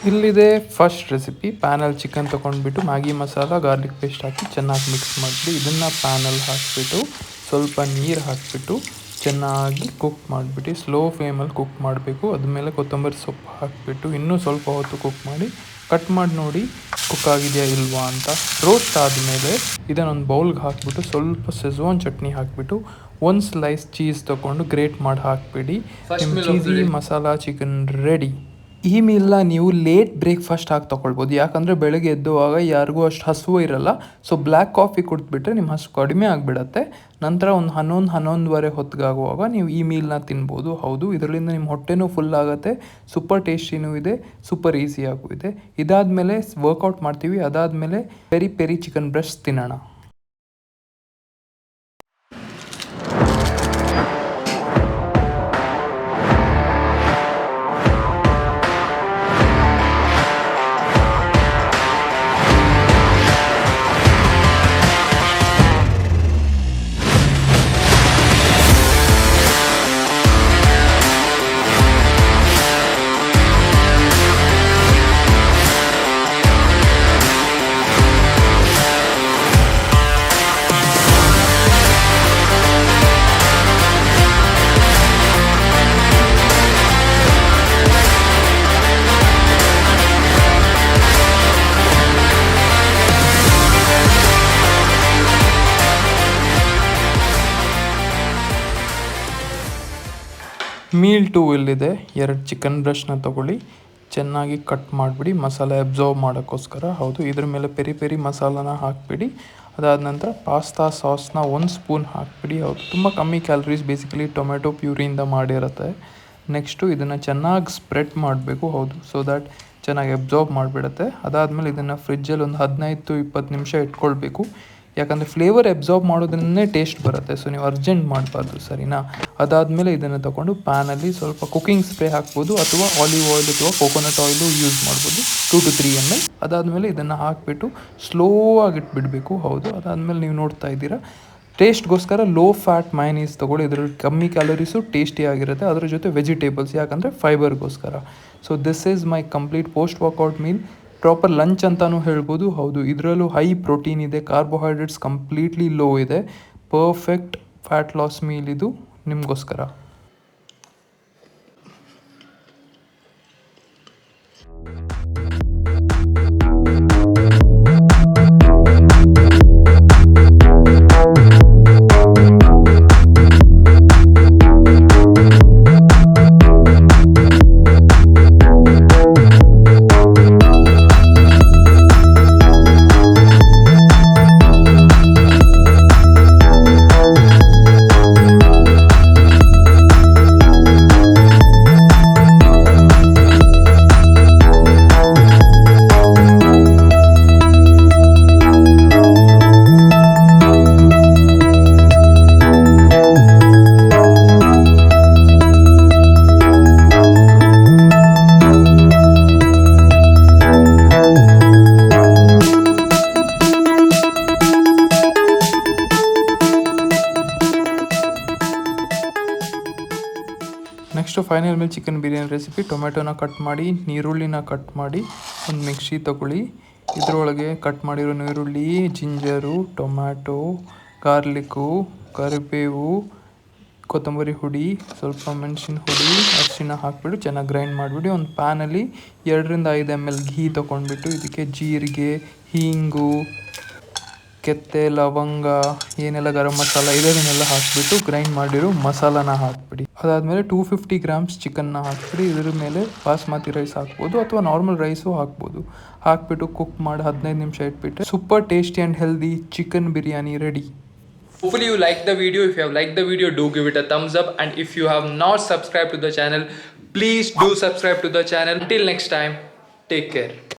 ಇಲ್ಲಿದೆ first recipe. ಪ್ಯಾನಲ್ಲಿ chicken ತೊಗೊಂಡ್ಬಿಟ್ಟು ಮ್ಯಾಗಿ ಮಸಾಲ ಗಾರ್ಲಿಕ್ ಪೇಸ್ಟ್ ಹಾಕಿ ಚೆನ್ನಾಗಿ ಮಿಕ್ಸ್ ಮಾಡಿಬಿಟ್ಟು ಇದನ್ನು ಪ್ಯಾನಲ್ಲಿ ಹಾಕಿಬಿಟ್ಟು ಸ್ವಲ್ಪ ನೀರು ಹಾಕಿಬಿಟ್ಟು ಚೆನ್ನಾಗಿ ಕುಕ್ ಮಾಡಿಬಿಟ್ಟು ಸ್ಲೋ ಫ್ಲೇಮಲ್ಲಿ ಕುಕ್ ಮಾಡಬೇಕು. ಅದ್ಮೇಲೆ ಕೊತ್ತಂಬರಿ ಸೊಪ್ಪು ಹಾಕಿಬಿಟ್ಟು ಇನ್ನೂ ಸ್ವಲ್ಪ ಹೊತ್ತು ಕುಕ್ ಮಾಡಿ ಕಟ್ ಮಾಡಿ ನೋಡಿ ಕುಕ್ ಆಗಿದೆಯಾ ಇಲ್ವಾ ಅಂತ. ರೋಸ್ಟ್ ಆದಮೇಲೆ ಇದನ್ನೊಂದು ಬೌಲ್ಗೆ ಹಾಕಿಬಿಟ್ಟು ಸ್ವಲ್ಪ ಸೆಜ್ವಾನ್ ಚಟ್ನಿ ಹಾಕಿಬಿಟ್ಟು ಒಂದು ಸ್ಲೈಸ್ ಚೀಸ್ ತೊಗೊಂಡು ಗ್ರೇಟ್ ಮಾಡಿ ಹಾಕಿಬಿಡಿ. ನಿಮ್ಮ ಚೀಸಿ ಮಸಾಲ ಚಿಕನ್ ರೆಡಿ. ಈ ಮೀಲ್ನ ನೀವು ಲೇಟ್ ಬ್ರೇಕ್ಫಾಸ್ಟ್ ಆಗಿ ತೊಗೊಳ್ಬೋದು, ಯಾಕಂದರೆ ಬೆಳಗ್ಗೆ ಎದ್ದುವಾಗ ಯಾರಿಗೂ ಅಷ್ಟು ಹಸಿವು ಇರಲ್ಲ. ಸೊ ಬ್ಲ್ಯಾಕ್ ಕಾಫಿ ಕುಡಿದ್ಬಿಟ್ರೆ ನಿಮ್ಮ ಹಸು ಕಡಿಮೆ ಆಗಿಬಿಡತ್ತೆ. ನಂತರ ಒಂದು 11-11:30 ಹೊತ್ತಿಗಾಗುವಾಗ ನೀವು ಈ ಮೀಲ್ನ ತಿನ್ಬೋದು. ಹೌದು, ಇದರಿಂದ ನಿಮ್ಮ ಹೊಟ್ಟೆನೂ ಫುಲ್ ಆಗುತ್ತೆ, ಸೂಪರ್ ಟೇಸ್ಟಿನೂ ಇದೆ, ಸೂಪರ್ ಈಸಿಯಾಗೂ ಇದೆ. ಇದಾದಮೇಲೆ ವರ್ಕೌಟ್ ಮಾಡ್ತೀವಿ. ಅದಾದಮೇಲೆ ಪೆರಿ ಪೆರಿ ಚಿಕನ್ ಬ್ರೆಸ್ಟ್ ತಿನ್ನೋಣ. ಮೀಲ್ 2 ಇಲ್ಲಿದೆ. 2 ಚಿಕನ್ ಬ್ರೆಸ್ಟ್ನ ತೊಗೊಳ್ಳಿ, ಚೆನ್ನಾಗಿ ಕಟ್ ಮಾಡಿಬಿಡಿ ಮಸಾಲೆ ಅಬ್ಸರ್ವ್ ಮಾಡೋಕ್ಕೋಸ್ಕರ. ಹೌದು, ಇದ್ರ ಮೇಲೆ ಪೆರಿ ಪೆರಿ ಮಸಾಲಾನ ಹಾಕಿಬಿಡಿ. ಅದಾದ ನಂತರ ಪಾಸ್ತಾ ಸಾಸ್ನ 1 ಸ್ಪೂನ್ ಹಾಕಿಬಿಡಿ. ಹೌದು, ತುಂಬ ಕಮ್ಮಿ ಕ್ಯಾಲರೀಸ್, ಬೇಸಿಕಲಿ ಟೊಮೆಟೊ ಪ್ಯೂರಿಯಿಂದ ಮಾಡಿರುತ್ತೆ. ನೆಕ್ಸ್ಟು ಇದನ್ನು ಚೆನ್ನಾಗಿ ಸ್ಪ್ರೆಡ್ ಮಾಡಬೇಕು. ಹೌದು, ಸೊ ದ್ಯಾಟ್ ಚೆನ್ನಾಗಿ ಅಬ್ಸರ್ವ್ ಮಾಡಿಬಿಡುತ್ತೆ. ಅದಾದಮೇಲೆ ಇದನ್ನು ಫ್ರಿಜ್ಜಲ್ಲಿ ಒಂದು 15-20 ನಿಮಿಷ ಇಟ್ಕೊಳ್ಬೇಕು, ಯಾಕಂದರೆ ಫ್ಲೇವರ್ ಅಬ್ಸರ್ವ್ ಮಾಡೋದ್ರಿಂದನೇ ಟೇಸ್ಟ್ ಬರುತ್ತೆ. ಸೊ ನೀವು ಅರ್ಜೆಂಟ್ ಮಾಡಬಾರ್ದು, ಸರಿನಾ? ಅದಾದಮೇಲೆ ಇದನ್ನು ತೊಗೊಂಡು ಪ್ಯಾನಲ್ಲಿ ಸ್ವಲ್ಪ ಕುಕ್ಕಿಂಗ್ ಸ್ಪ್ರೇ ಹಾಕ್ಬೋದು, ಅಥವಾ ಆಲಿವ್ ಆಯಿಲ್ ಅಥವಾ ಕೋಕೋನಟ್ ಆಯಿಲು ಯೂಸ್ ಮಾಡ್ಬೋದು, 2-3 ml. ಅದಾದಮೇಲೆ ಇದನ್ನು ಹಾಕಿಬಿಟ್ಟು ಸ್ಲೋ ಆಗಿ ಇಟ್ಬಿಡಬೇಕು. ಹೌದು, ಅದಾದಮೇಲೆ ನೀವು ನೋಡ್ತಾ ಇದ್ದೀರಾ, ಟೇಸ್ಟ್ಗೋಸ್ಕರ ಲೋ ಫ್ಯಾಟ್ ಮೈನೀಸ್ ತೊಗೊಳ್ಳಿ. ಇದರಲ್ಲಿ ಕಮ್ಮಿ ಕ್ಯಾಲರೀಸು, ಟೇಸ್ಟಿ ಆಗಿರುತ್ತೆ. ಅದರ ಜೊತೆ ವೆಜಿಟೇಬಲ್ಸ್, ಯಾಕಂದರೆ ಫೈಬರ್ಗೋಸ್ಕರ. So this is my complete post workout meal. Proper lunch ಅಂತಲೂ ಹೇಳ್ಬೋದು. ಹೌದು, ಇದರಲ್ಲೂ ಹೈ ಪ್ರೋಟೀನ್ ಇದೆ, ಕಾರ್ಬೋಹೈಡ್ರೇಟ್ಸ್ ಕಂಪ್ಲೀಟ್ಲಿ ಲೋ ಇದೆ. ಪರ್ಫೆಕ್ಟ್ ಫ್ಯಾಟ್ ಲಾಸ್ ಮೀಲ್ ಇದು ನಿಮಗೋಸ್ಕರ. Next final meal chicken biryani recipe. ಟೊಮೆಟೊನ ಕಟ್ ಮಾಡಿ, ನೀರುಳ್ಳಿನ ಕಟ್ ಮಾಡಿ ಒಂದು ಮಿಕ್ಸಿ ತಗೊಳ್ಳಿ. ಇದರೊಳಗೆ ಕಟ್ ಮಾಡಿರೋ ನೀರುಳ್ಳಿ, ಜಿಂಜರು, ಟೊಮ್ಯಾಟೊ, ಗಾರ್ಲಿಕ್ಕು, ಕರಿಬೇವು, ಕೊತ್ತಂಬರಿ ಹುಡಿ, ಸ್ವಲ್ಪ ಮೆಣಸಿನ ಹುಡಿ, ಅರಿಶಿನ ಹಾಕಿಬಿಟ್ಟು ಚೆನ್ನಾಗಿ ಗ್ರೈಂಡ್ ಮಾಡಿಬಿಟ್ಟು ಒಂದು ಪ್ಯಾನಲ್ಲಿ 2-5 ml ಘೀ ತೊಗೊಂಡ್ಬಿಟ್ಟು ಇದಕ್ಕೆ ಜೀರಿಗೆ, ಹೀಂಗು, ಕೆತ್ತೆ, ಲವಂಗ, ಏನೆಲ್ಲ ಗರಂ ಮಸಾಲ ಇದನ್ನೆಲ್ಲ ಹಾಕಿಬಿಟ್ಟು ಗ್ರೈಂಡ್ ಮಾಡಿರೋ ಮಸಾಲಾನ ಹಾಕಿಬಿಡಿ. ಅದಾದಮೇಲೆ 250 ಗ್ರಾಮ್ಸ್ ಚಿಕನ್ನ ಹಾಕಿಬಿಡಿ. ಇದ್ರ ಮೇಲೆ ಬಾಸ್ಮತಿ ರೈಸ್ ಹಾಕ್ಬೋದು, ಅಥವಾ ನಾರ್ಮಲ್ ರೈಸು ಹಾಕ್ಬೋದು. ಹಾಕಿಬಿಟ್ಟು ಕುಕ್ ಮಾಡಿ 15 ನಿಮಿಷ ಇಟ್ಬಿಟ್ರೆ super tasty and healthy chicken biryani ready. Hopefully you like the video. If you have liked the video, do give it a thumbs up, and if you have not subscribed to the channel, please do subscribe to the channel. Until next time, take care.